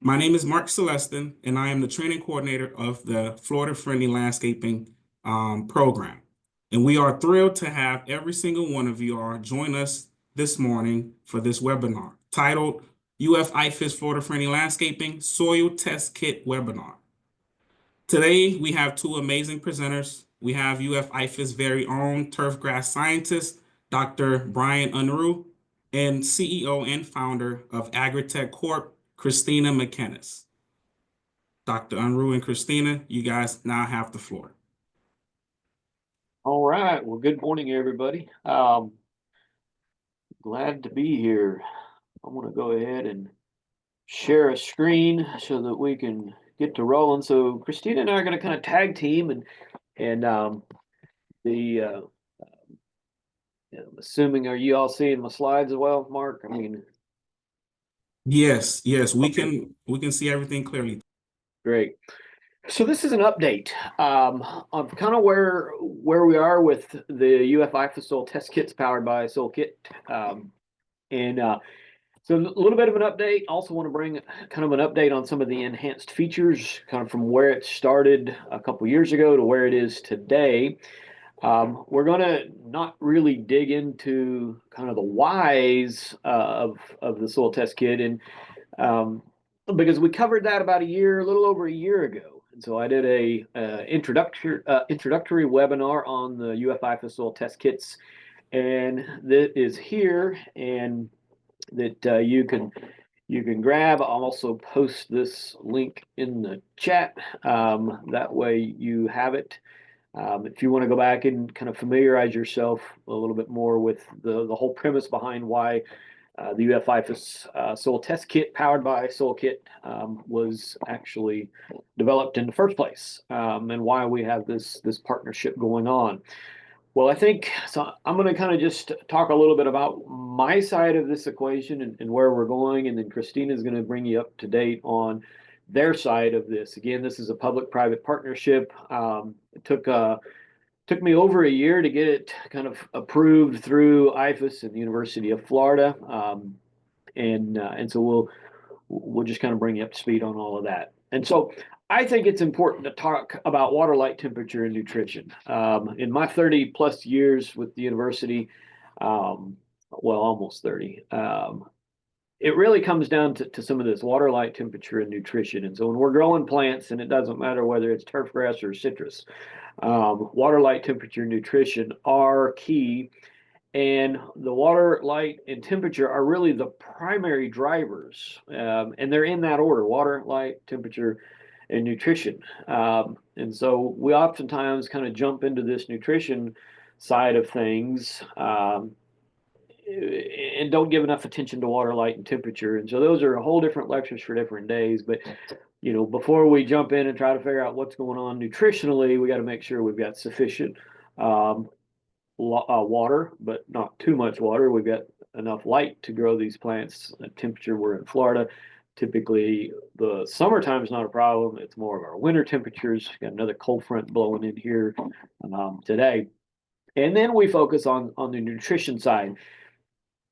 My name is Mark Celestin, and I am the training coordinator of the Florida Friendly Landscaping program. And we are thrilled to have every single one of you all join us this morning for this webinar titled UF IFAS Florida Friendly Landscaping Soil Test Kit Webinar. Today, we have two amazing presenters. We have UF IFA's very own turfgrass scientist, Dr. Bryan Unruh, and CEO and founder of Agritech Corp, Christina McInnis. Dr. Unruh and Christina, you guys now have the floor. All right. Well, good morning, everybody. Glad to be here. I'm going to go ahead and share a screen so that we can get to rolling. So Christina and I are going to kind of tag team and I'm assuming, are you all seeing my slides as well, Mark? I mean, Yes, we okay, can see everything clearly. great. So this is an update of kind of where we are with the UF IFAS soil test kits powered by SoilKit. And So a little bit of an update. Also want to bring kind of an update on some of the enhanced features, kind of from where it started a couple years ago to where it is today. We're going to not really dig into kind of the whys of the soil test kit, and because we covered that about a little over a year ago. And so I did a introductory webinar on the UF IFAS soil test kits, and that is here, and that you can grab. I'll also post this link in the chat. That way you have it. If you want to go back and kind of familiarize yourself a little bit more with the whole premise behind why the UF IFAS soil test kit powered by SoilKit was actually developed in the first place, and why we have this partnership going on. Well, I think so. I'm going to kind of just talk a little bit about my side of this equation and where we're going, and then Christina is going to bring you up to date on their side of this. Again, this is a public-private partnership. It took me over a year to get it kind of approved through IFAS and the University of Florida, and so we'll just kind of bring you up to speed on all of that. And so I think it's important to talk about water, light, temperature, and nutrition. In my 30 plus years with the university, well, almost 30, it really comes down to some of this water, light, temperature, and nutrition. And so when we're growing plants, and it doesn't matter whether it's turfgrass or citrus, water, light, temperature, nutrition are key. And the water, light, and temperature are really the primary drivers. And they're in that order: water, light, temperature, and nutrition. And so we oftentimes kind of jump into this nutrition side of things, and don't give enough attention to water, light, and temperature. And so those are a whole different lectures for different days. But before we jump in and try to figure out what's going on nutritionally, we got to make sure we've got sufficient water, but not too much water. We've got enough light to grow these plants. The temperature, we're in Florida. Typically, the summertime is not a problem. It's more of our winter temperatures. Got another cold front blowing in here today. And then we focus on the nutrition side.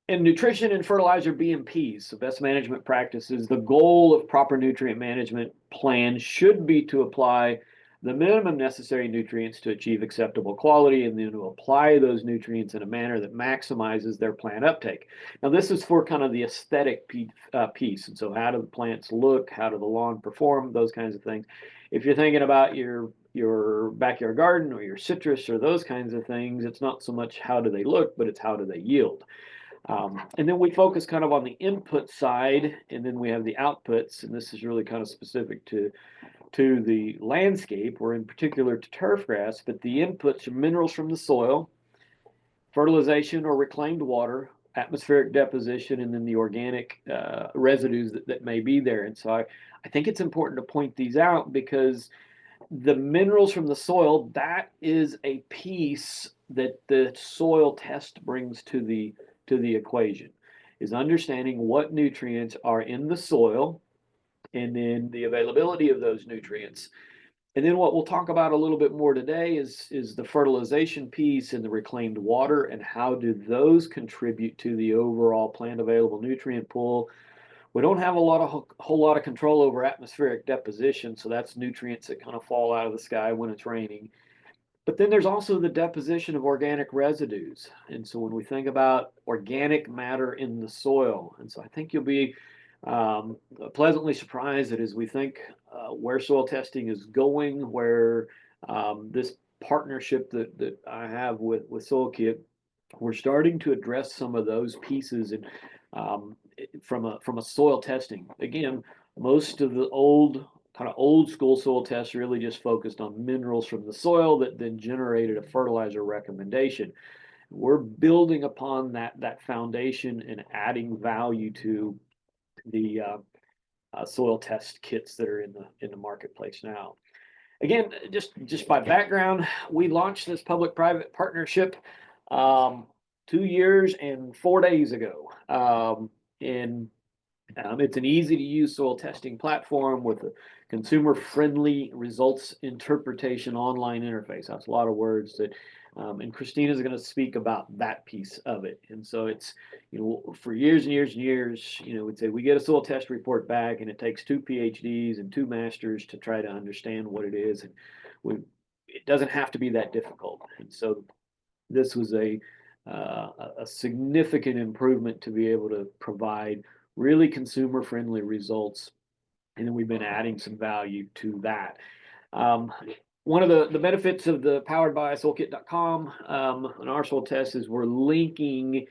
And nutrition and fertilizer BMPs, so best management practices. The goal of proper nutrient management plan should be to apply the minimum necessary nutrients to achieve acceptable quality, and then to apply those nutrients in a manner that maximizes their plant uptake. Now, this is for kind of the aesthetic piece. And so how do the plants look? How do the lawn perform? Those kinds of things. If you're thinking about your backyard garden or your citrus or those kinds of things, it's not so much how do they look, but it's how do they yield. And then we focus kind of on the input side, and then we have the outputs, and this is really kind of specific to the landscape, or in particular to turfgrass. But the inputs are minerals from the soil, fertilization or reclaimed water, atmospheric deposition, and then the organic residues that may be there. And so I think it's important to point these out, because the minerals from the soil, that is a piece that the soil test brings to the equation, is understanding what nutrients are in the soil, and then the availability of those nutrients. And then what we'll talk about a little bit more today is the fertilization piece and the reclaimed water, and how do those contribute to the overall plant available nutrient pool, We don't have a whole lot of control over atmospheric deposition, so that's nutrients that kind of fall out of the sky when it's raining. But then there's also the deposition of organic residues. And so when we think about organic matter in the soil, and so I think you'll be pleasantly surprised that as we think where soil testing is going, where this partnership that I have with SoilKit, we're starting to address some of those pieces and from a soil testing. Again, most of the old school soil tests really just focused on minerals from the soil that then generated a fertilizer recommendation. We're building upon that foundation and adding value to the soil test kits that are in the marketplace now. Again, just by background, we launched this public-private partnership 2 years and 4 days ago. It's an easy to use soil testing platform with a consumer friendly results interpretation online interface. That's a lot of words that, and Christina is going to speak about that piece of it. And so it's, for years and years and years, we'd say we get a soil test report back and it takes 2 PhDs and 2 masters to try to understand what it is. And it doesn't have to be that difficult. And so this was a significant improvement to be able to provide really consumer friendly results. And then we've been adding some value to that. One of the benefits of the powered by soilkit.com and our soil test is we're linking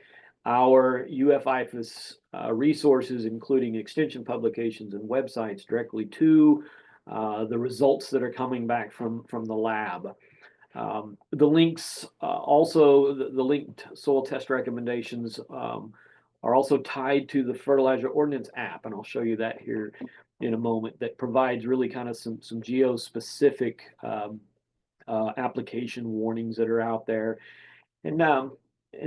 our UF IFAS resources, including extension publications and websites, directly to the results that are coming back from the lab. The links also, the linked soil test recommendations are also tied to the fertilizer ordinance app, and I'll show you that here in a moment, that provides really kind of some geo-specific application warnings that are out there. And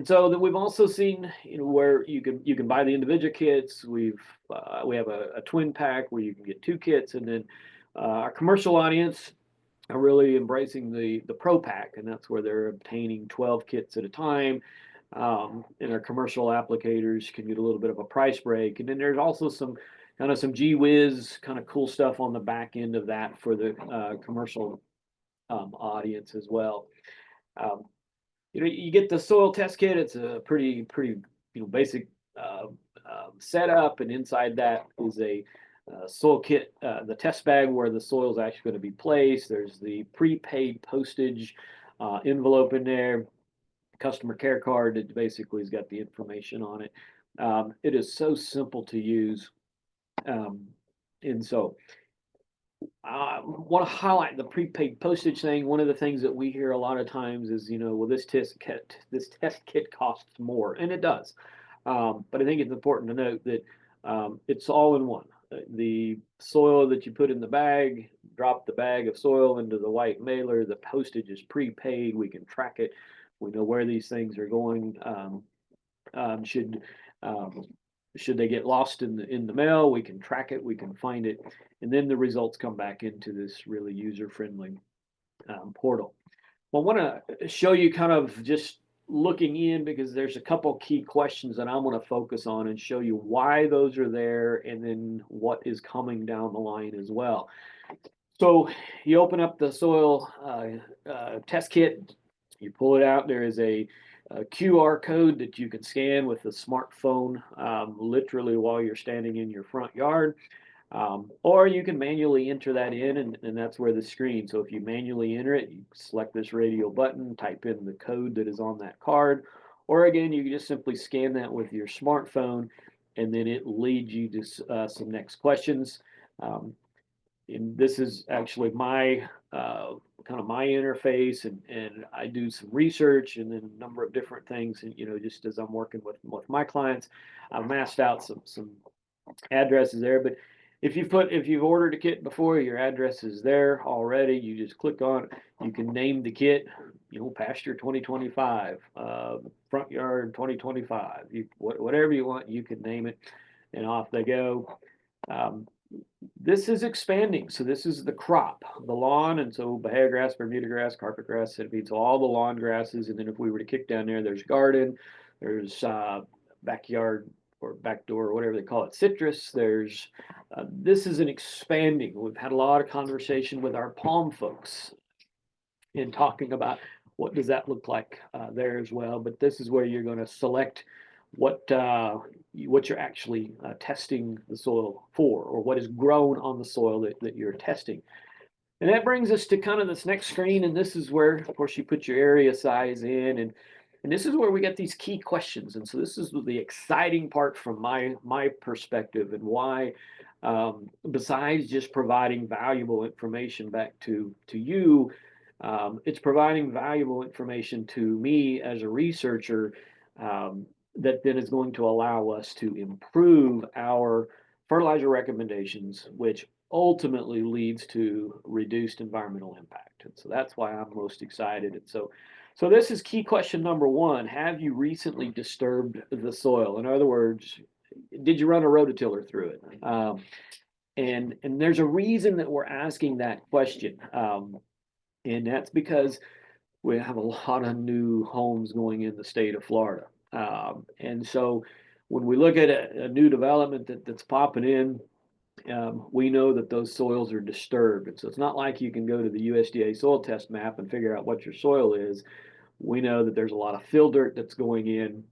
so that we've also seen, where you can buy the individual kits. We have a twin pack where you can get 2 kits, and then our commercial audience are really embracing the pro pack, and that's where they're obtaining 12 kits at a time. And our commercial applicators can get a little bit of a price break. And then there's also some gee whiz kind of cool stuff on the back end of that for the commercial audience as well. You get the soil test kit. It's a pretty basic setup, and inside that is a soil kit, the test bag where the soil is actually going to be placed. There's the prepaid postage envelope in there, customer care card that basically has got the information on it. It is so simple to use. And so I want to highlight the prepaid postage thing. One of the things that we hear a lot of times is, well, this test kit costs more, and it does. But I think it's important to note that it's all in one. The soil that you put in the bag, drop the bag of soil into the white mailer. The postage is prepaid. We can track it. We know where these things are going. Should they get lost in the mail, we can track it, we can find it, and then the results come back into this really user-friendly portal. Well, I want to show you kind of just looking in, because there's a couple key questions that I want to focus on and show you why those are there, and then what is coming down the line as well. So you open up the soil test kit, you pull it out. There is a QR code that you can scan with a smartphone, literally while you're standing in your front yard, or you can manually enter that in, and that's where the screen. So if you manually enter it, you select this radio button, type in the code that is on that card, or again, you can just simply scan that with your smartphone, and then it leads you to some next questions. And this is actually my kind of my interface, and I do some research and then a number of different things. And just as I'm working with my clients, I've masked out some addresses there. But if you've ordered a kit before, your address is there already. You just click on it. You can name the kit, pasture 2025, front yard 2025. Whatever you want, you can name it, and off they go. This is expanding. So this is the crop, the lawn, and so Bahia grass, Bermuda grass, carpet grass, centipede, so all the lawn grasses. And then if we were to kick down there, there's garden, there's backyard backdoor, or whatever they call it, citrus. There's this is an expanding. We've had a lot of conversation with our palm folks in talking about what does that look like there as well. But this is where you're going to select what you're actually testing the soil for, or what is grown on the soil that you're testing. And that brings us to kind of this next screen, and this is where, of course, you put your area size in, and this is where we get these key questions. And so this is the exciting part from my perspective, and why, besides just providing valuable information back to you, it's providing valuable information to me as a researcher, that then is going to allow us to improve our fertilizer recommendations, which ultimately leads to reduced environmental impact. And so that's why I'm most excited. And so this is key question number one. Have you recently disturbed the soil? In other words, did you run a rototiller through it? And there's a reason that we're asking that question. And that's because we have a lot of new homes going in the state of Florida. And so when we look at a new development that's popping in, we know that those soils are disturbed. And so it's not like you can go to the USDA soil test map and figure out what your soil is. We know that there's a lot of fill dirt that's going in,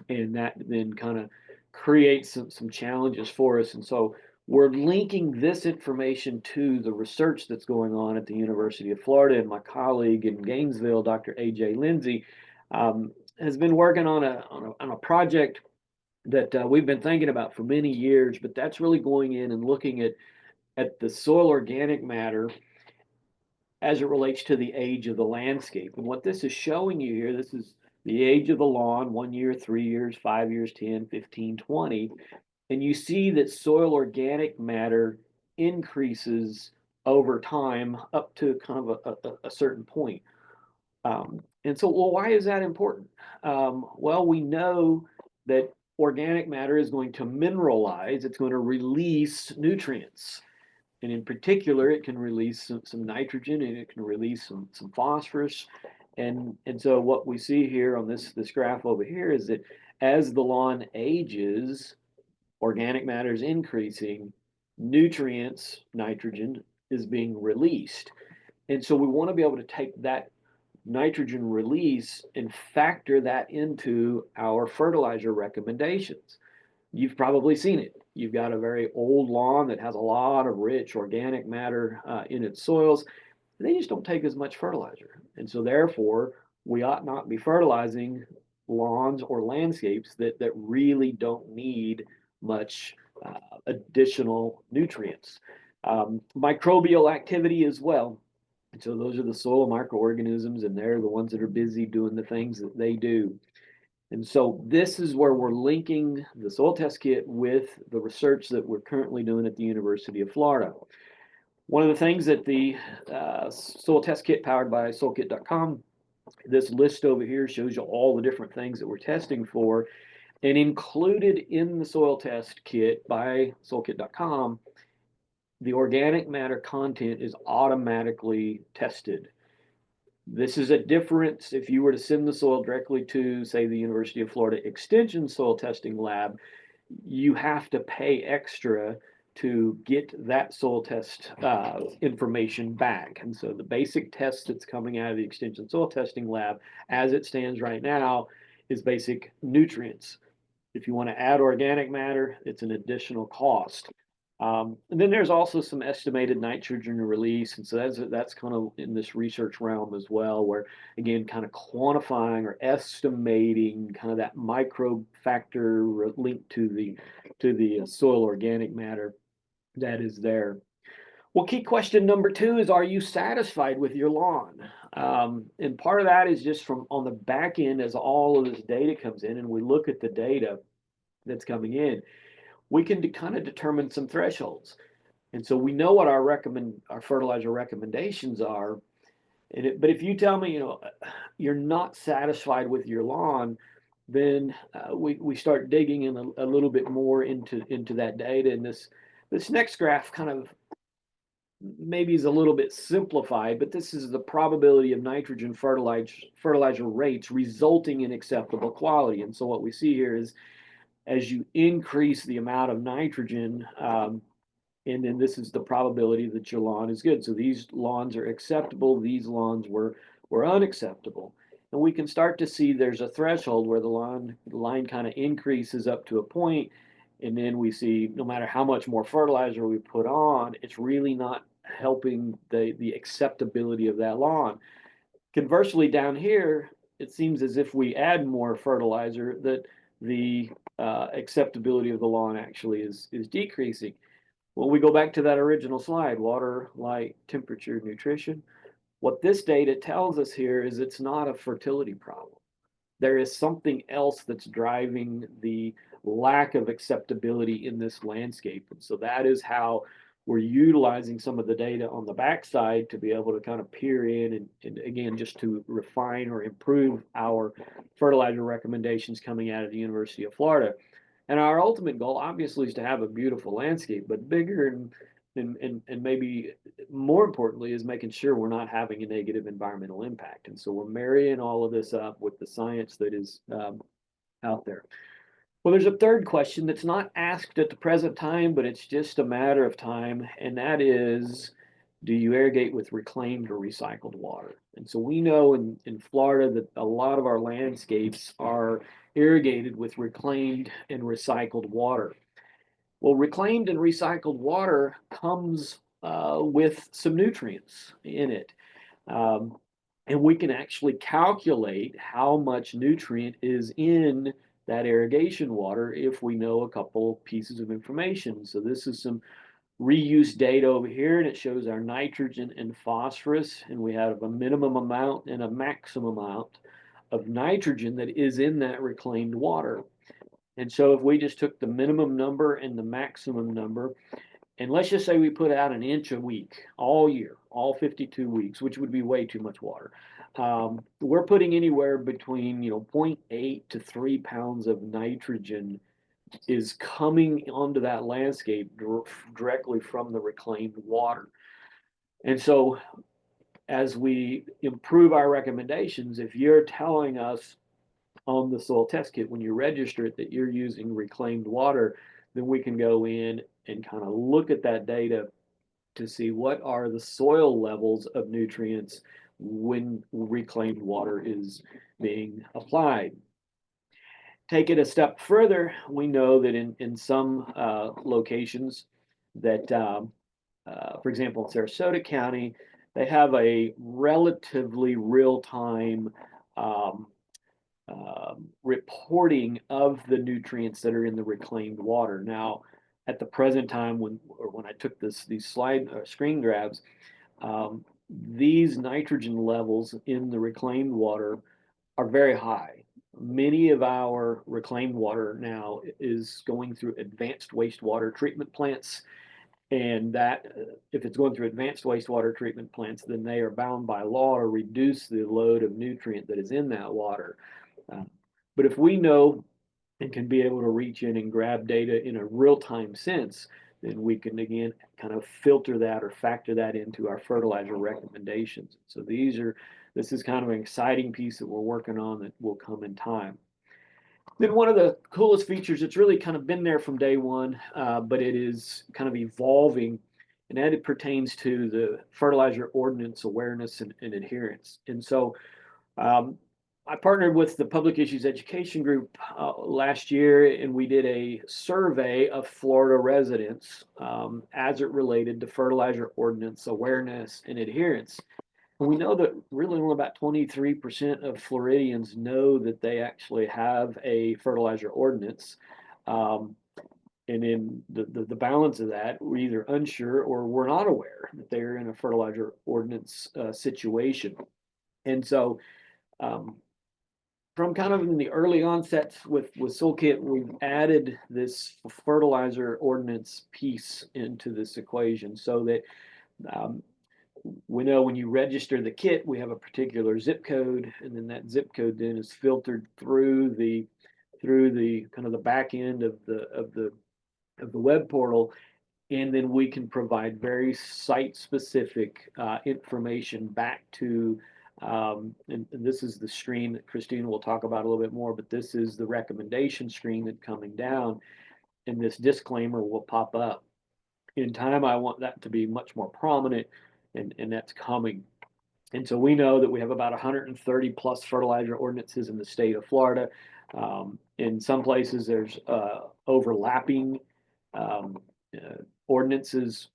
and that then kind of creates some challenges for us. And so we're linking this information to the research that's going on at the University of Florida. And my colleague in Gainesville, Dr. AJ Lindsay, has been working on a project that we've been thinking about for many years, but that's really going in and looking at the soil organic matter as it relates to the age of the landscape. And what this is showing you here, this is the age of the lawn, 1 year, 3 years, 5 years, 10, 15, 20. And you see that soil organic matter increases over time up to kind of a certain point. And so, well, why is that important? Well, we know that organic matter is going to mineralize, it's going to release nutrients. And in particular, it can release some nitrogen, and it can release some phosphorus. And so what we see here on this graph over here is that as the lawn ages, organic matter is increasing, nutrients, nitrogen, is being released. And so we want to be able to take that nitrogen release and factor that into our fertilizer recommendations. You've probably seen it. You've got a very old lawn that has a lot of rich organic matter in its soils. They just don't take as much fertilizer. And so therefore, we ought not be fertilizing lawns or landscapes that really don't need much additional nutrients. Microbial activity as well. And so those are the soil microorganisms, and they're the ones that are busy doing the things that they do. And so this is where we're linking the soil test kit with the research that we're currently doing at the University of Florida. One of the things that the soil test kit powered by soilkit.com, this list over here shows you all the different things that we're testing for. And included in the soil test kit by soilkit.com, the organic matter content is automatically tested. This is a difference if you were to send the soil directly to, say, the University of Florida Extension Soil Testing Lab. You have to pay extra to get that soil test information back. And so the basic test that's coming out of the Extension Soil Testing Lab, as it stands right now, is basic nutrients. If you want to add organic matter, it's an additional cost. And then there's also some estimated nitrogen release. And so that's kind of in this research realm as well, where again, kind of quantifying or estimating kind of that microbe factor linked to the soil organic matter that is there. Well, key question number 2 is, are you satisfied with your lawn? And part of that is just from on the back end, as all of this data comes in and we look at the data that's coming in, we can kind of determine some thresholds. And so we know what our fertilizer recommendations are. But if you tell me, you're not satisfied with your lawn, then we start digging in a little bit more into that data. And this next graph kind of maybe is a little bit simplified, but this is the probability of nitrogen fertilizer rates resulting in acceptable quality. And so what we see here is as you increase the amount of nitrogen, and then this is the probability that your lawn is good. So these lawns are acceptable, these lawns were unacceptable. And we can start to see there's a threshold where the line kind of increases up to a point, and then we see no matter how much more fertilizer we put on, it's really not helping the acceptability of that lawn. Conversely, down here, it seems as if we add more fertilizer that the acceptability of the lawn actually is decreasing. When we go back to that original slide, water, light, temperature, nutrition, what this data tells us here is it's not a fertility problem. There is something else that's driving the lack of acceptability in this landscape. And so that is how we're utilizing some of the data on the backside to be able to kind of peer in and again, just to refine or improve our fertilizer recommendations coming out of the University of Florida. And our ultimate goal, obviously, is to have a beautiful landscape, but bigger and maybe more importantly is making sure we're not having a negative environmental impact. And so we're marrying all of this up with the science that is out there. Well, there's a third question that's not asked at the present time, but it's just a matter of time, and that is, do you irrigate with reclaimed or recycled water? And so we know in Florida that a lot of our landscapes are irrigated with reclaimed and recycled water. Well, reclaimed and recycled water comes with some nutrients in it. And we can actually calculate how much nutrient is in that irrigation water if we know a couple pieces of information. So this is some reuse data over here, and it shows our nitrogen and phosphorus, and we have a minimum amount and a maximum amount of nitrogen that is in that reclaimed water. And so if we just took the minimum number and the maximum number, and let's just say we put out an inch a week all year, all 52 weeks, which would be way too much water. We're putting anywhere between 0.8 to 3 pounds of nitrogen is coming onto that landscape directly from the reclaimed water. And so as we improve our recommendations, if you're telling us on the soil test kit when you register it that you're using reclaimed water, then we can go in and kind of look at that data to see what are the soil levels of nutrients when reclaimed water is being applied. Take it a step further, we know that in some locations that, for example, in Sarasota County, they have a relatively real-time reporting of the nutrients that are in the reclaimed water. Now, at the present time, when I took these screen grabs, these nitrogen levels in the reclaimed water are very high. Many of our reclaimed water now is going through advanced wastewater treatment plants, and that if it's going through advanced wastewater treatment plants, then they are bound by law to reduce the load of nutrient that is in that water. But if we know and can be able to reach in and grab data in a real-time sense, then we can again kind of filter that or factor that into our fertilizer recommendations. So this is kind of an exciting piece that we're working on that will come in time. Then one of the coolest features that's really kind of been there from day one, but it is kind of evolving, and that it pertains to the fertilizer ordinance awareness and adherence. And so I partnered with the Public Issues Education Group last year, and we did a survey of Florida residents as it related to fertilizer ordinance awareness and adherence. And we know that really only about 23% of Floridians know that they actually have a fertilizer ordinance. And in the balance of that, we're either unsure or we're not aware that they're in a fertilizer ordinance situation. And so from kind of in the early onsets with SoilKit, we've added this fertilizer ordinance piece into this equation so that we know when you register the kit, we have a particular zip code, and then that zip code then is filtered through the kind of the back end of the web portal, and then we can provide very site specific information back to And this is the screen that Christina will talk about a little bit more, but this is the recommendation screen that's coming down, and this disclaimer will pop up. In time, I want that to be much more prominent, and that's coming. And so we know that we have about 130 plus fertilizer ordinances in the state of Florida. In some places, there's overlapping ordinances.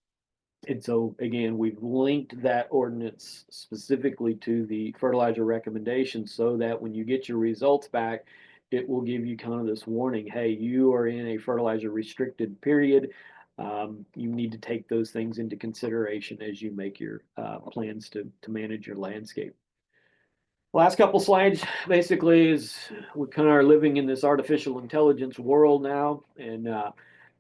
And so again, we've linked that ordinance specifically to the fertilizer recommendation so that when you get your results back, it will give you kind of this warning, hey, you are in a fertilizer restricted period. You need to take those things into consideration as you make your plans to manage your landscape. Last couple slides basically is we kind of are living in this artificial intelligence world now, and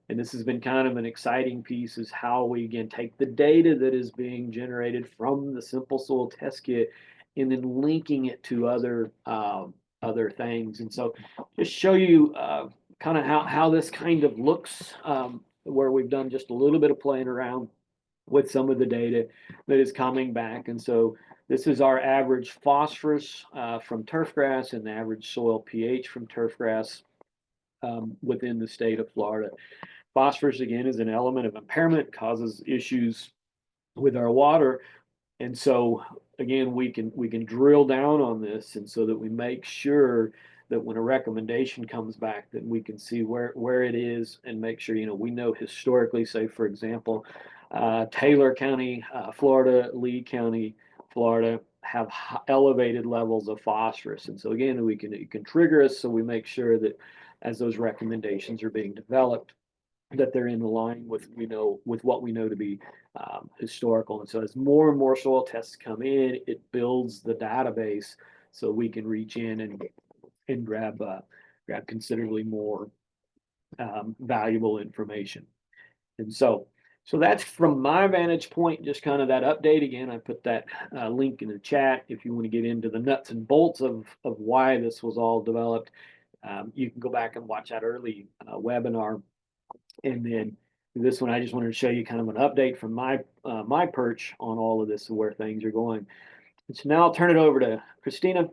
this has been kind of an exciting piece is how we again take the data that is being generated from the simple soil test kit and then linking it to other things. And so just show you kind of how this kind of looks, where we've done just a little bit of playing around with some of the data that is coming back. And so this is our average phosphorus from turfgrass and the average soil pH from turfgrass within the state of Florida. Phosphorus, again, is an element of impairment, causes issues with our water. And so, again, we can drill down on this, and so that we make sure that when a recommendation comes back, that we can see where it is and make sure, we know historically, say, for example, Taylor County, Florida, Lee County, Florida, have elevated levels of phosphorus. And so, again, it can trigger us, so we make sure that as those recommendations are being developed, that they're in line with what we know to be historical. And so as more and more soil tests come in, it builds the database so we can reach in and grab considerably more valuable information. And so that's from my vantage point, just kind of that update. Again, I put that link in the chat if you want to get into the nuts and bolts of why this was all developed. You can go back and watch that early webinar. And then this one, I just wanted to show you kind of an update from my perch on all of this and where things are going. And so now I'll turn it over to Christina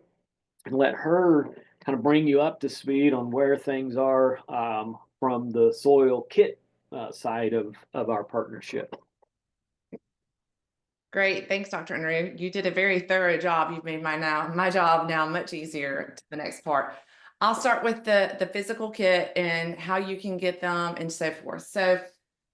and let her kind of bring you up to speed on where things are from the SoilKit side of our partnership. Great, thanks, Dr. Unruh. You did a very thorough job. You've made my job now much easier to the next part. I'll start with the physical kit and how you can get them and so forth. So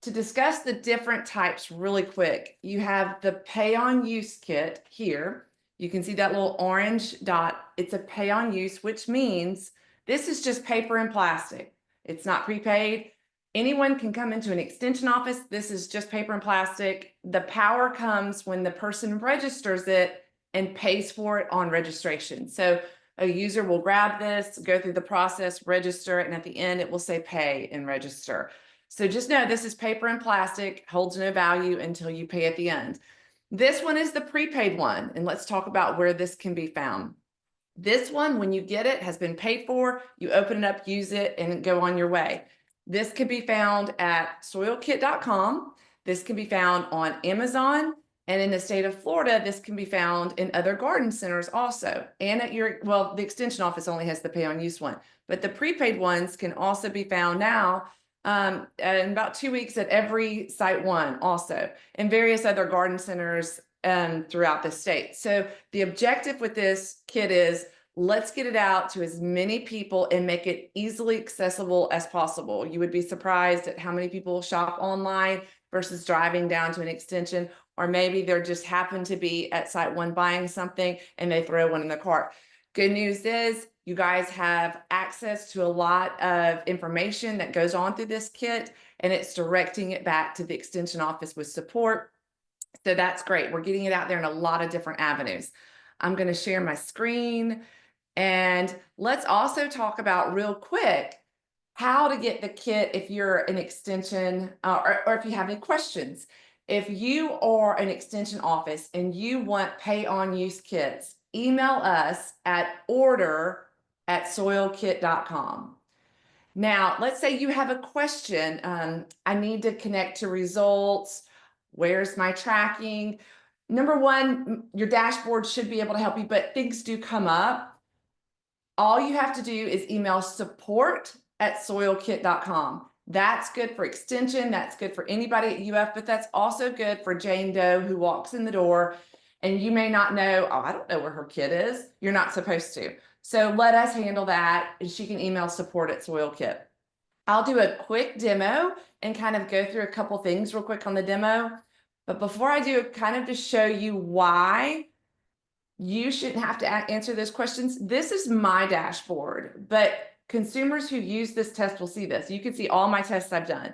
to discuss the different types really quick, you have the pay on use kit here. You can see that little orange dot. It's a pay on use, which means this is just paper and plastic. It's not prepaid. Anyone can come into an extension office. This is just paper and plastic. The power comes when the person registers it and pays for it on registration. So a user will grab this, go through the process, register, and at the end it will say pay and register. So just know this is paper and plastic, holds no value until you pay at the end. This one is the prepaid one, and let's talk about where this can be found. This one, when you get it, has been paid for. You open it up, use it, and go on your way. This can be found at soilkit.com. This can be found on Amazon. And in the state of Florida, this can be found in other garden centers also. And at the extension office only has the pay on use one, but the prepaid ones can also be found now in about 2 weeks at every Site One also, and various other garden centers throughout the state. So the objective with this kit is let's get it out to as many people and make it easily accessible as possible. You would be surprised at how many people shop online versus driving down to an extension, or maybe they're just happen to be at Site One buying something and they throw one in the cart. Good news is you guys have access to a lot of information that goes on through this kit, and it's directing it back to the extension office with support. So that's great. We're getting it out there in a lot of different avenues. I'm going to share my screen, and let's also talk about real quick how to get the kit if you're an extension or if you have any questions. If you are an extension office and you want pay on use kits, email us at order@soilkit.com. Now, let's say you have a question. I need to connect to results. Where's my tracking? number one, your dashboard should be able to help you, but things do come up. All you have to do is email support@soilkit.com. That's good for extension. That's good for anybody at UF, but that's also good for Jane Doe who walks in the door and you may not know, oh, I don't know where her kit is. You're not supposed to. So let us handle that. And she can email support@soilkit. I'll do a quick demo and kind of go through a couple things real quick on the demo. But before I do, kind of to show you why you shouldn't have to answer those questions. This is my dashboard, but consumers who use this test will see this. You can see all my tests I've done.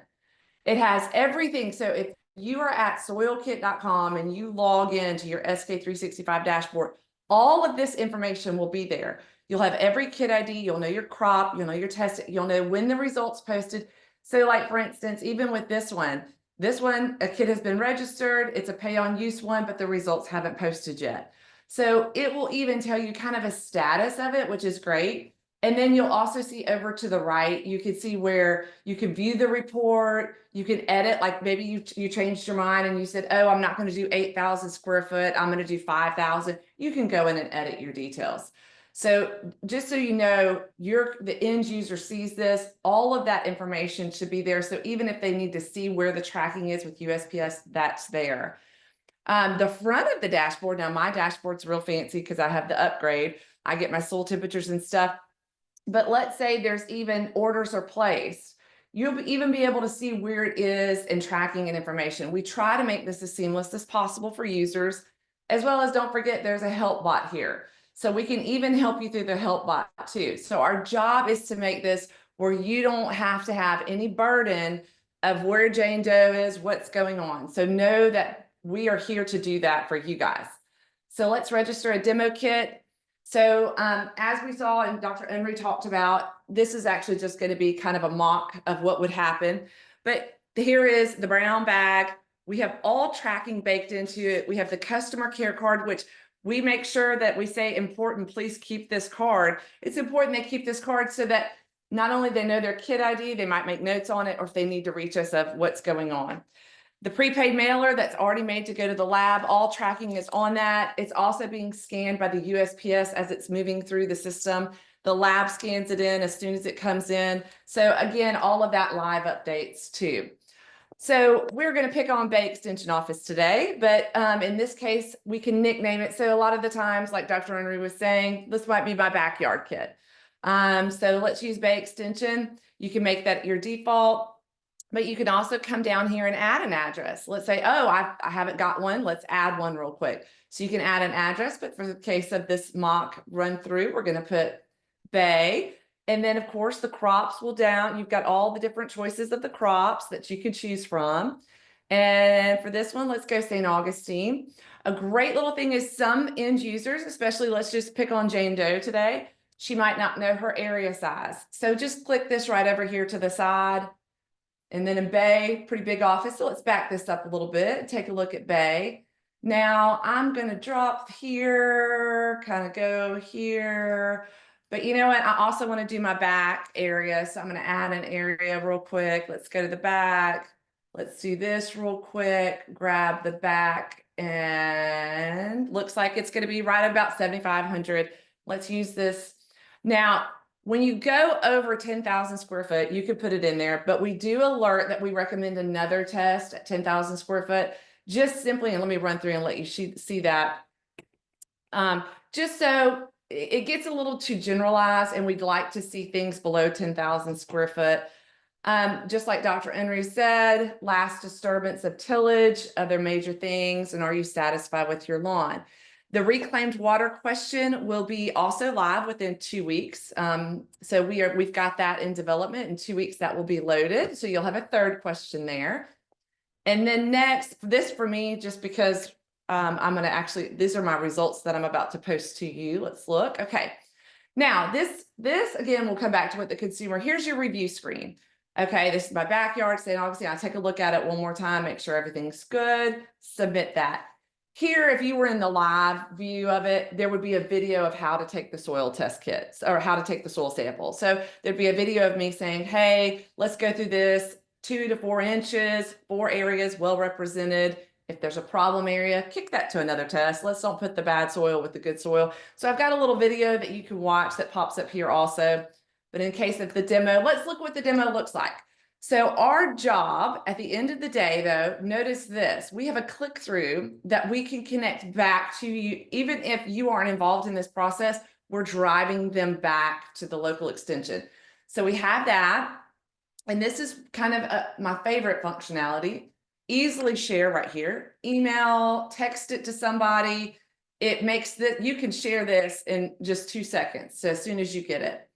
It has everything. So if you are at soilkit.com and you log into your SK365 dashboard, all of this information will be there. You'll have every kit ID, you'll know your crop, you'll know your test, you'll know when the results posted. So like for instance, even with this one, a kit has been registered, it's a pay on use one, but the results haven't posted yet. So it will even tell you kind of a status of it, which is great. And then you'll also see over to the right, you can see where you can view the report, you can edit, like maybe you changed your mind and you said, oh, I'm not going to do 8,000 square foot, I'm going to do 5,000. You can go in and edit your details. So just so you know, the end user sees this, all of that information should be there. So even if they need to see where the tracking is with USPS, that's there. The front of the dashboard, now my dashboard's real fancy because I have the upgrade. I get my soil temperatures and stuff. But let's say there's even orders are placed. You'll even be able to see where it is and tracking and information. We try to make this as seamless as possible for users, as well as don't forget there's a help bot here. So we can even help you through the help bot too. So our job is to make this where you don't have to have any burden of where Jane Doe is, what's going on. So know that we are here to do that for you guys. So let's register a demo kit. So as we saw and Dr. Unruh talked about, this is actually just going to be kind of a mock of what would happen. But here is the brown bag. We have all tracking baked into it. We have the customer care card, which we make sure that we say important, please keep this card. It's important they keep this card so that not only they know their kit ID, they might make notes on it, or if they need to reach us of what's going on. The prepaid mailer that's already made to go to the lab, all tracking is on that. It's also being scanned by the USPS as it's moving through the system. The lab scans it in as soon as it comes in. So again, all of that live updates too. So we're going to pick on Bay Extension Office today, but in this case, we can nickname it. So a lot of the times, like Dr. Unruh was saying, this might be my backyard kit. So let's use Bay Extension. You can make that your default. But you can also come down here and add an address. Let's say, oh, I haven't got one. Let's add one real quick. So you can add an address, but for the case of this mock run through, we're going to put Bay. And then, of course, the crops will down. You've got all the different choices of the crops that you can choose from. And for this one, let's go St. Augustine. A great little thing is some end users, especially let's just pick on Jane Doe today. She might not know her area size. So just click this right over here to the side. And then in Bay, pretty big office. So let's back this up a little bit and take a look at Bay. Now I'm going to drop here, kind of go here. But you know what? I also want to do my back area. So I'm going to add an area real quick. Let's go to the back. Let's do this real quick. Grab the back and looks like it's going to be right about 7,500. Let's use this. Now, when you go over 10,000 square foot, you could put it in there, but we do alert that we recommend another test at 10,000 square foot, just simply, and let me run through and let you see that. Just so it gets a little too generalized and we'd like to see things below 10,000 square foot. Just like Dr. Unruh said, last disturbance of tillage, other major things, and are you satisfied with your lawn? The reclaimed water question will be also live within 2 weeks. So we've got that in development. In 2 weeks, that will be loaded. So you'll have a third question there. And then next, this for me, just because I'm going to actually, these are my results that I'm about to post to you. Let's look. Okay. Now this again, will come back to what the consumer, here's your review screen. Okay. This is my backyard, St. Augustine. I'll take a look at it one more time, make sure everything's good, submit that. Here, if you were in the live view of it, there would be a video of how to take the soil test kits or how to take the soil sample. So there'd be a video of me saying, hey, let's go through this 2 to 4 inches, 4 areas well represented. If there's a problem area, kick that to another test. Let's don't put the bad soil with the good soil. So I've got a little video that you can watch that pops up here also. But in case of the demo, let's look what the demo looks like. So our job at the end of the day, though, notice this, we have a click through that we can connect back to you. Even if you aren't involved in this process, we're driving them back to the local extension. So we have that. And this is kind of my favorite functionality. Easily share right here, email, text it to somebody. It makes that you can share this in just 2 seconds. So as soon as you get it.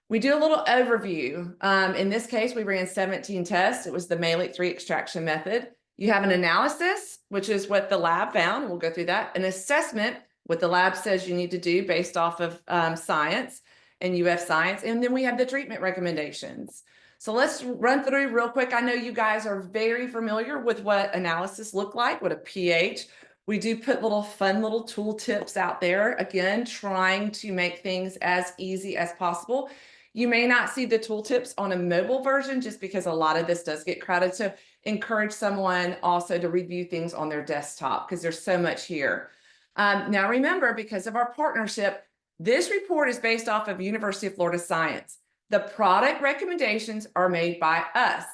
We do a little overview. In this case, we ran 17 tests. It was the Malic 3 extraction method. You have an analysis, which is what the lab found. We'll go through that. An assessment, what the lab says you need to do based off of science and UF science. And then we have the treatment recommendations. So let's run through real quick. I know you guys are very familiar with what analysis look like, what a pH. We do put fun little tool tips out there. Again, trying to make things as easy as possible. You may not see the tooltips on a mobile version just because a lot of this does get crowded. So encourage someone also to review things on their desktop because there's so much here. Now remember, because of our partnership, this report is based off of University of Florida science. The product recommendations are made by us.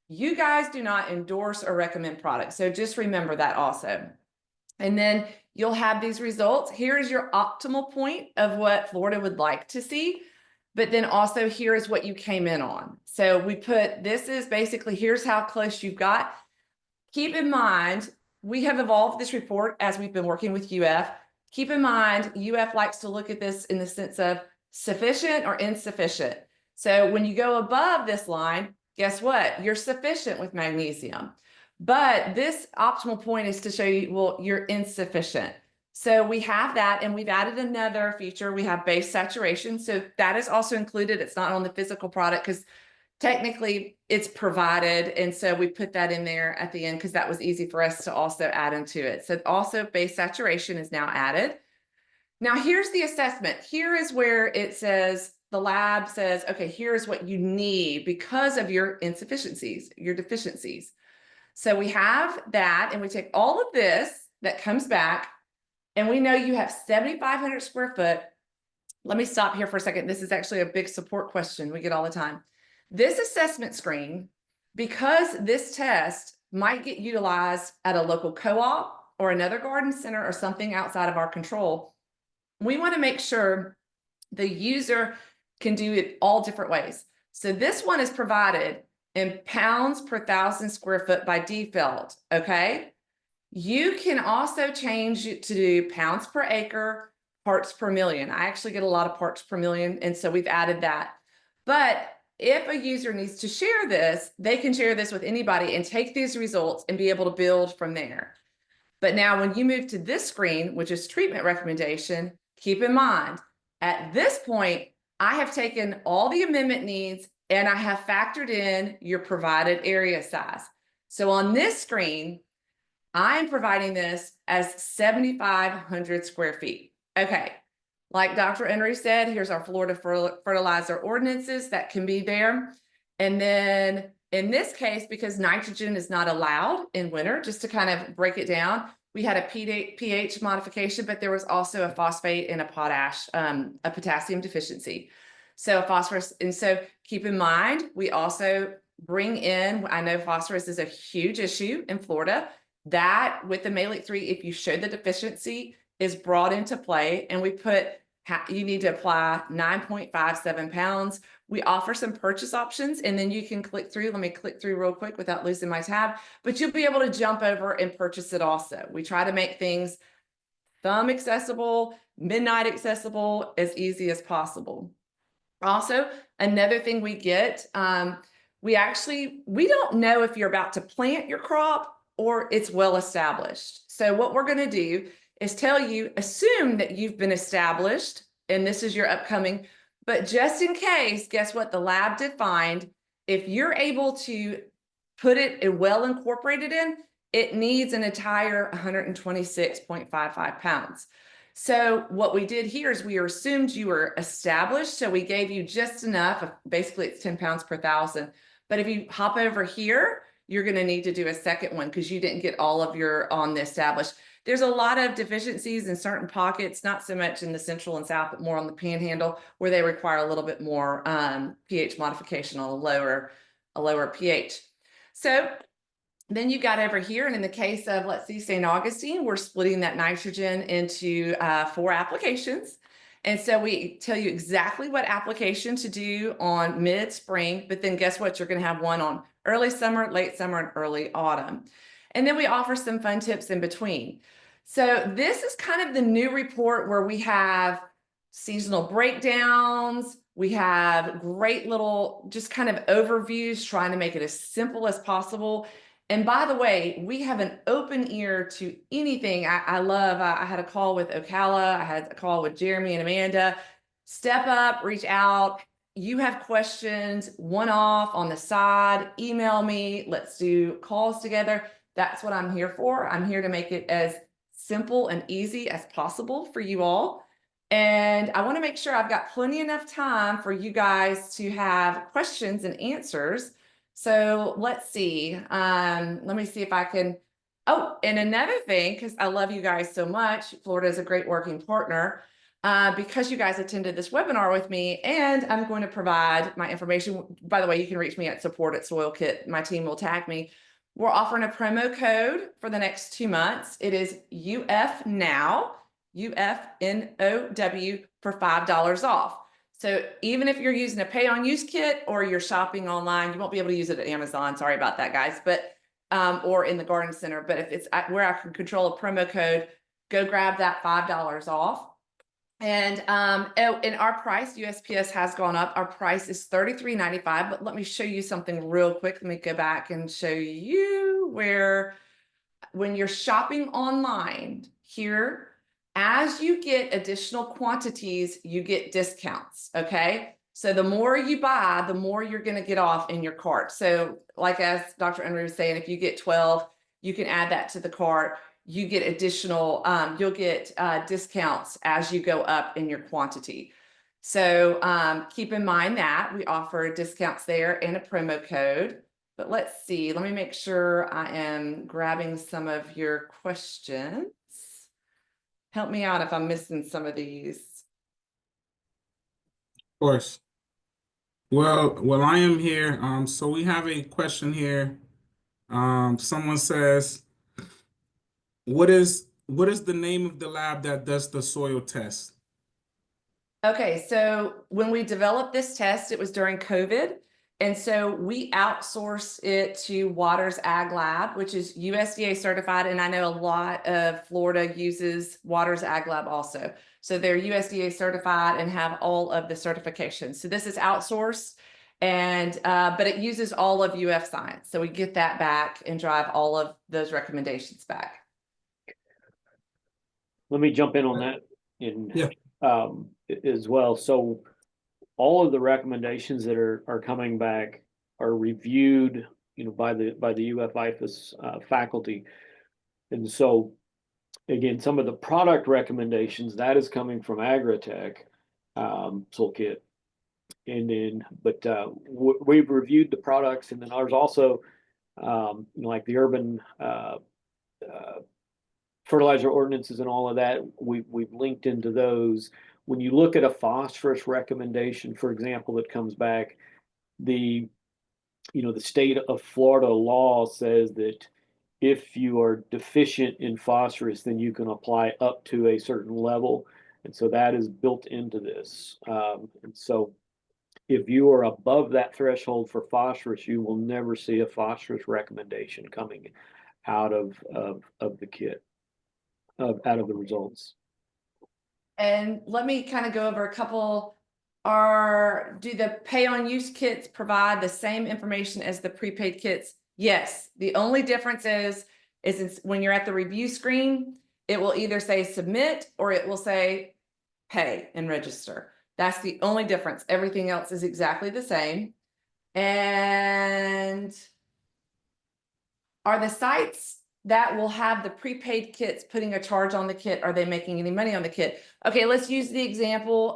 You guys do not endorse or recommend products. So just remember that also. And then you'll have these results. Here is your optimal point of what Florida would like to see. But then also here is what you came in on. So we put, this is basically, here's how close you've got. Keep in mind, we have evolved this report as we've been working with UF. Keep in mind, UF likes to look at this in the sense of sufficient or insufficient. So when you go above this line, guess what? You're sufficient with magnesium. But this optimal point is to show you, well, you're insufficient. So we have that, and we've added another feature. We have base saturation. So that is also included. It's not on the physical product because technically it's provided. And so we put that in there at the end because that was easy for us to also add into it. So also base saturation is now added. Now here's the assessment. Here is where it says, the lab says, okay, here's what you need because of your insufficiencies, your deficiencies. So we have that, and we take all of this that comes back, and we know you have 7,500 square foot. Let me stop here for a second. This is actually a big support question we get all the time. This assessment screen, because this test might get utilized at a local co-op or another garden center or something outside of our control, we want to make sure the user can do it all different ways. So this one is provided in pounds per 1,000 square foot by default, okay? You can also change it to do pounds per acre, parts per million. I actually get a lot of parts per million, and so we've added that. But if a user needs to share this, they can share this with anybody and take these results and be able to build from there. But now when you move to this screen, which is treatment recommendation, keep in mind, at this point, I have taken all the amendment needs and I have factored in your provided area size. So on this screen, I'm providing this as 7,500 square feet. Okay, like Dr. Unruh said, here's our Florida fertilizer ordinances that can be there. And then in this case, because nitrogen is not allowed in winter, just to kind of break it down, we had a pH modification, but there was also a phosphate and a potash, a potassium deficiency. So phosphorus, and so keep in mind, we also bring in, I know phosphorus is a huge issue in Florida, that with the Malic 3, if you show the deficiency, is brought into play, and we put, you need to apply 9.57 pounds. We offer some purchase options, and then you can click through. Let me click through real quick without losing my tab, but you'll be able to jump over and purchase it also. We try to make things thumb accessible, midnight accessible, as easy as possible. Also, another thing we get, we don't know if you're about to plant your crop or it's well established. So what we're going to do is tell you, assume that you've been established and this is your upcoming, but just in case, guess what? The lab did find, if you're able to put it and well incorporated in, it needs an entire 126.55 pounds. So what we did here is we assumed you were established. So we gave you just enough, basically it's 10 pounds per 1,000. But if you hop over here, you're going to need to do a second one because you didn't get all of your on the established. There's a lot of deficiencies in certain pockets, not so much in the central and south, but more on the panhandle where they require a little bit more pH modification on a lower pH. So then you got over here, and in the case of, let's see, St. Augustine, we're splitting that nitrogen into 4 applications. And so we tell you exactly what application to do on mid-spring, but then guess what? You're going to have one on early summer, late summer, and early autumn. And then we offer some fun tips in between. So this is kind of the new report where we have seasonal breakdowns. We have great little just kind of overviews, trying to make it as simple as possible. And by the way, we have an open ear to anything. I love, I had a call with Ocala. I had a call with Jeremy and Amanda. Step up, reach out. You have questions, one-off on the side, email me. Let's do calls together. That's what I'm here for. I'm here to make it as simple and easy as possible for you all. And I want to make sure I've got plenty enough time for you guys to have questions and answers. So let's see. Let me see if I can. Oh, and another thing, because I love you guys so much, Florida is a great working partner. Because you guys attended this webinar with me, and I'm going to provide my information. By the way, you can reach me at support@SoilKit. My team will tag me. We're offering a promo code for the next 2 months. It is UF Now, UFNOW, for $5 off. So even if you're using a pay-on-use kit or you're shopping online, you won't be able to use it at Amazon. Sorry about that, guys. But or in the garden center. But if it's where I can control a promo code, go grab that $5 off. And oh, in our price, USPS has gone up. Our price is $33.95. But let me show you something real quick. Let me go back and show you where, when you're shopping online here, as you get additional quantities, you get discounts, okay? So the more you buy, the more you're going to get off in your cart. So like as Dr. Unruh was saying, if you get 12, you can add that to the cart. You get additional, you'll get discounts as you go up in your quantity. So keep in mind that we offer discounts there and a promo code. But let's see, let me make sure I am grabbing some of your questions. Help me out if I'm missing some of these. Of course. Well, I am here. So we have a question here. Someone says, what is the name of the lab that does the soil test? Okay, so when we developed this test, it was during COVID. And so we outsource it to Waters Ag Lab, which is USDA certified. And I know a lot of Florida uses Waters Ag Lab also. So they're USDA certified and have all of the certifications. So this is outsourced, and but it uses all of UF science. So we get that back and drive all of those recommendations back. Let me jump in on that as well. So all of the recommendations that are coming back are reviewed, by the UF IFAS faculty. And so again, some of the product recommendations that is coming from Agritech SoilKit. And then, but we've reviewed the products, and then ours also, like the urban fertilizer ordinances and all of that, we've linked into those. When you look at a phosphorus recommendation, for example, that comes back, the state of Florida law says that if you are deficient in phosphorus, then you can apply up to a certain level. And so that is built into this. And so if you are above that threshold for phosphorus, you will never see a phosphorus recommendation coming out of the kit, out of the results. And let me kind of go over a couple. Do the pay-on-use kits provide the same information as the prepaid kits? Yes. The only difference is when you're at the review screen, it will either say submit or it will say pay and register. That's the only difference. Everything else is exactly the same. And are the sites that will have the prepaid kits putting a charge on the kit, are they making any money on the kit? Okay, let's use the example.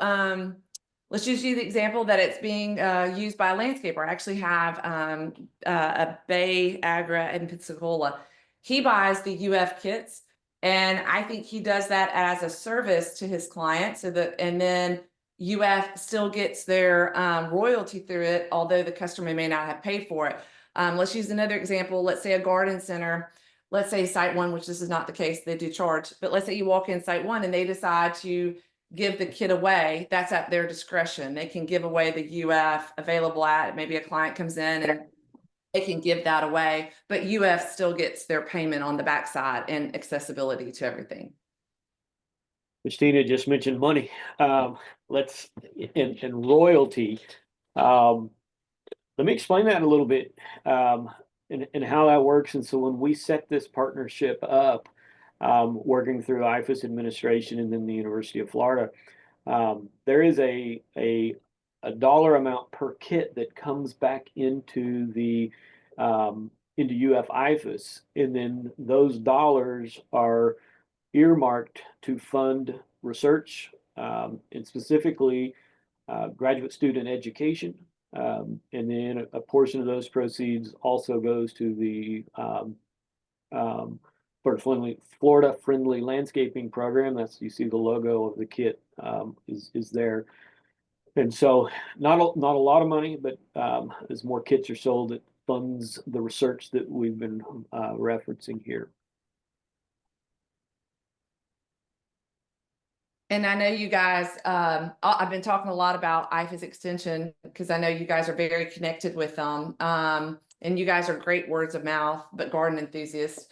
let's just use the example that it's being used by a landscaper. I actually have a Bay Agra in Pensacola. He buys the UF kits, and I think he does that as a service to his client, so that, and then UF still gets their royalty through it, although the customer may not have paid for it. Let's use another example. Let's say a garden center, let's say site one, which this is not the case, they do charge, but let's say you walk in site one and they decide to give the kit away. That's at their discretion. They can give away the UF available at, maybe a client comes in and they can give that away, but UF still gets their payment on the backside and accessibility to everything. Christina just mentioned money. Let's and royalty. Let me explain that a little bit, and how that works. And so when we set this partnership up, working through IFAS administration and then the University of Florida, there is a dollar amount per kit that comes back into the into UF IFAS, and then those dollars are earmarked to fund research, and specifically graduate student education. And then a portion of those proceeds also goes to the Florida Friendly Landscaping Program. That's, you see the logo of the kit is there. And so not a lot of money, but as more kits are sold, it funds the research that we've been referencing here. And I know you guys, I've been talking a lot about IFAS Extension because I know you guys are very connected with them. And you guys are great words of mouth, but garden enthusiasts.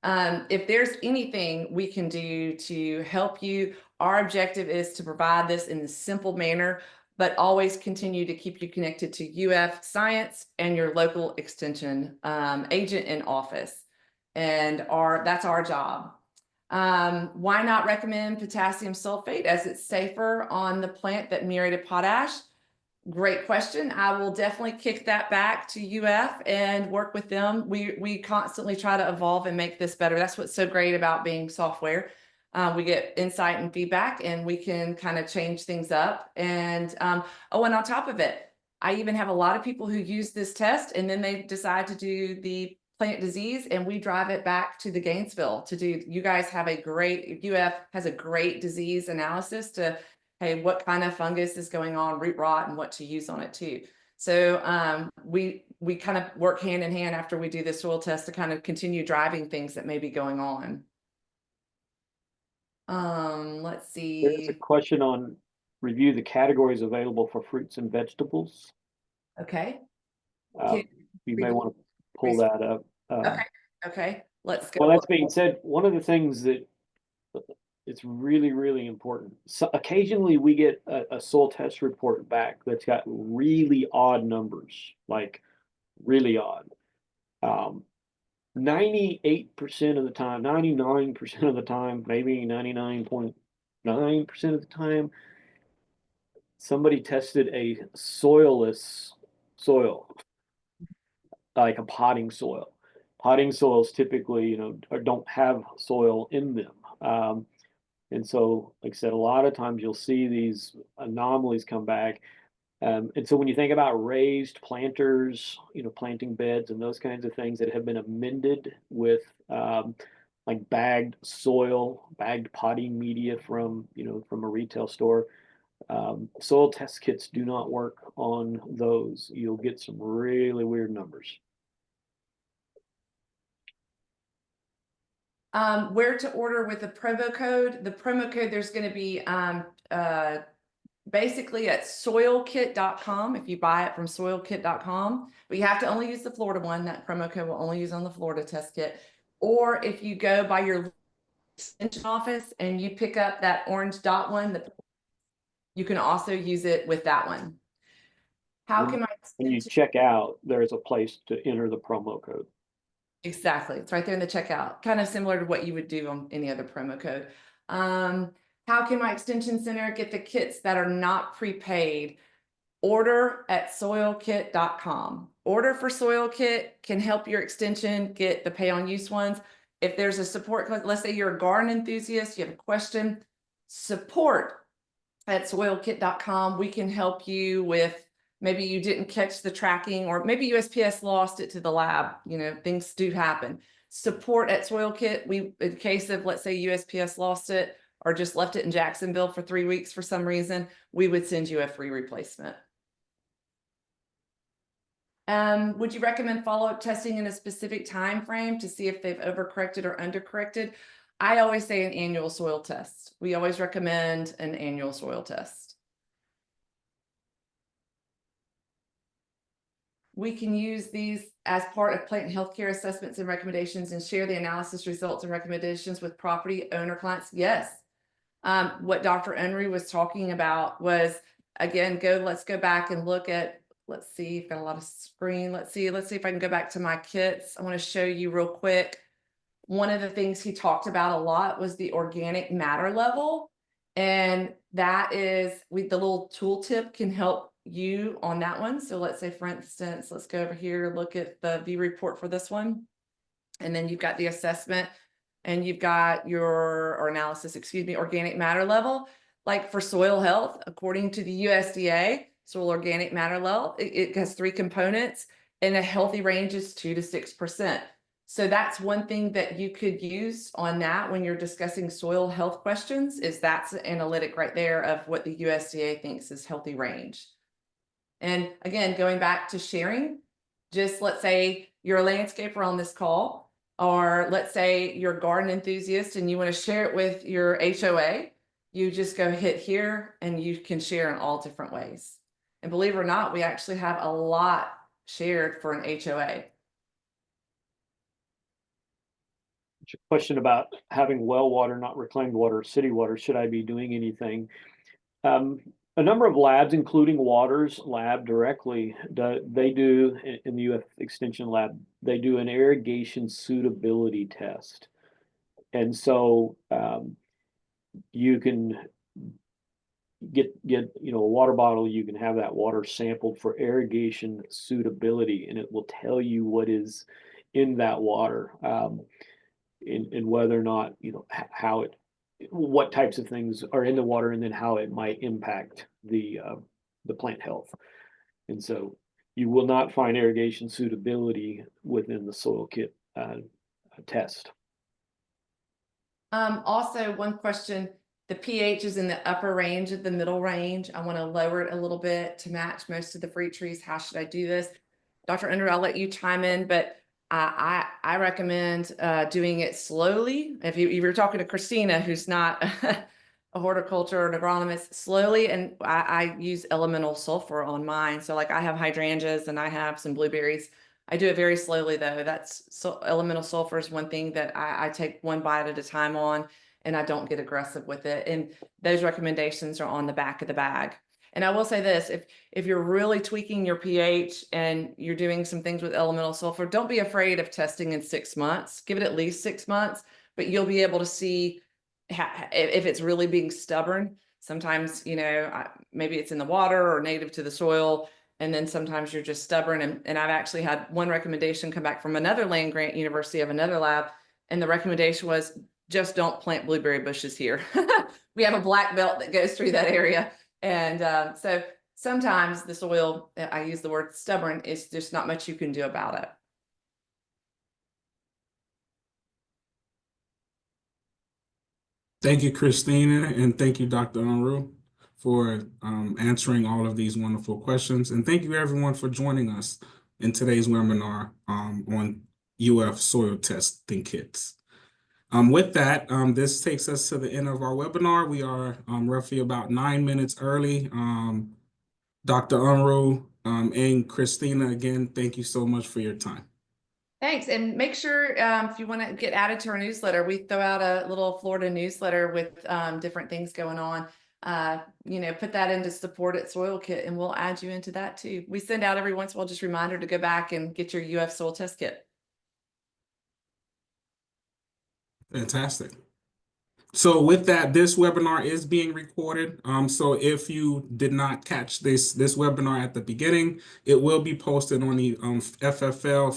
If there's anything we can do to help you, our objective is to provide this in a simple manner, but always continue to keep you connected to UF Science and your local extension agent in office. And that's our job. Why not recommend potassium sulfate as it's safer on the plant than muriated potash? Great question. I will definitely kick that back to UF and work with them. We constantly try to evolve and make this better. That's what's so great about being software. We get insight and feedback, and we can kind of change things up. And oh, and on top of it, I even have a lot of people who use this test and then they decide to do the plant disease, and we drive it back to the Gainesville to do. You guys have UF has a great disease analysis to, hey, what kind of fungus is going on, root rot, and what to use on it too. So we kind of work hand in hand after we do the soil test to kind of continue driving things that may be going on. Let's see. There's a question on review the categories available for fruits and vegetables. Okay. You may want to pull that up. Okay. Let's go. Well, that's being said, one of the things that it's really, really important. So occasionally we get a soil test report back that's got really odd numbers, like really odd. 98% of the time, 99% of the time, maybe 99.9% of the time, somebody tested a soilless soil, like a potting soil. Potting soils typically, don't have soil in them. And so, like I said, a lot of times you'll see these anomalies come back. And so when you think about raised planters, planting beds and those kinds of things that have been amended with like bagged soil, bagged potting media from a retail store, soil test kits do not work on those. You'll get some really weird numbers. Where to order with the promo code? The promo code, there's going to be basically at soilkit.com if you buy it from soilkit.com, but you have to only use the Florida one. That promo code will only use on the Florida test kit. Or if you go by your extension office and you pick up that orange dot one, you can also use it with that one. How can my when you check out, there's a place to enter the promo code. Exactly. It's right there in the checkout, kind of similar to what you would do on any other promo code. How can my extension center get the kits that are not prepaid? Order at soilkit.com. Order for SoilKit can help your extension get the pay on use ones. If there's a support, let's say you're a garden enthusiast, you have a question, support at soilkit.com. We can help you with, maybe you didn't catch the tracking, or maybe USPS lost it to the lab. You know, things do happen. Support at SoilKit. We, in case of, let's say USPS lost it or just left it in Jacksonville for 3 weeks for some reason, we would send you a free replacement. Would you recommend follow-up testing in a specific time frame to see if they've overcorrected or undercorrected? I always say an annual soil test. We always recommend an annual soil test. We can use these as part of plant healthcare assessments and recommendations and share the analysis results and recommendations with property owner clients. Yes. What Dr. Unruh was talking about was, again, let's go back and look at, let's see, I've got a lot of screen. Let's see if I can go back to my kits. I want to show you real quick. One of the things he talked about a lot was the organic matter level. And that is, the little tooltip can help you on that one. So let's say, for instance, let's go over here, look at the view report for this one. And then you've got the assessment and you've got your analysis, organic matter level. Like for soil health, according to the USDA, soil organic matter level, it has 3 components, and a healthy range is 2 to 6%. So that's one thing that you could use on that when you're discussing soil health questions, is that's an analytic right there of what the USDA thinks is healthy range. And again, going back to sharing, just let's say you're a landscaper on this call, or let's say you're a garden enthusiast and you want to share it with your HOA, you just go hit here and you can share in all different ways. And believe it or not, we actually have a lot shared for an HOA. Question about having well water, not reclaimed water, city water. Should I be doing anything? A number of labs, including Waters Lab directly, they do, in the UF Extension Lab, they do an irrigation suitability test. And so you can get a water bottle, you can have that water sampled for irrigation suitability, and it will tell you what is in that water. And whether or not, what types of things are in the water, and then how it might impact the plant health. And so you will not find irrigation suitability within the SoilKit test. Also, one question, the pH is in the upper range of the middle range. I want to lower it a little bit to match most of the fruit trees. How should I do this? Dr. Unruh, I'll let you chime in, but I recommend doing it slowly. If you're talking to Christina, who's not a horticulture or an agronomist, slowly. And I use elemental sulfur on mine. So like I have hydrangeas and I have some blueberries. I do it very slowly though. Elemental sulfur is one thing that I take one bite at a time on, and I don't get aggressive with it. And those recommendations are on the back of the bag. And I will say this, if you're really tweaking your pH and you're doing some things with elemental sulfur, don't be afraid of testing in 6 months. Give it at least 6 months, but you'll be able to see if it's really being stubborn. Sometimes, maybe it's in the water or native to the soil, and then sometimes you're just stubborn. And I've actually had one recommendation come back from another land grant university of another lab, and the recommendation was just don't plant blueberry bushes here. We have a black belt that goes through that area. And so sometimes the soil, I use the word stubborn, is just not much you can do about it. Thank you, Christina, and thank you, Dr. Unruh, for answering all of these wonderful questions. And thank you, everyone, for joining us in today's webinar on UF soil testing kits. With that, this takes us to the end of our webinar. We are roughly about 9 minutes early. Dr. Unruh and Christina, again, thank you so much for your time. Thanks. And make sure if you want to get added to our newsletter, we throw out a little Florida newsletter with different things going on. Put that into support at SoilKit, and we'll add you into that too. We send out every once in a while just a reminder to go back and get your UF soil test kit. Fantastic. So with that, this webinar is being recorded. So if you did not catch this webinar at the beginning, it will be posted on the FFL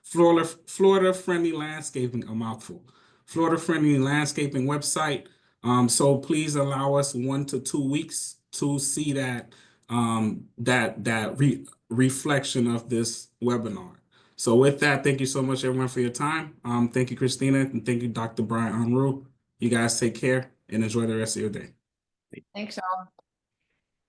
Florida Friendly Landscaping, a mouthful, Florida Friendly Landscaping website. So please allow us 1 to 2 weeks to see that reflection of this webinar. So with that, thank you so much, everyone, for your time. Thank you, Christina, and thank you, Dr. Bryan Unruh. You guys take care and enjoy the rest of your day. Thanks, y'all.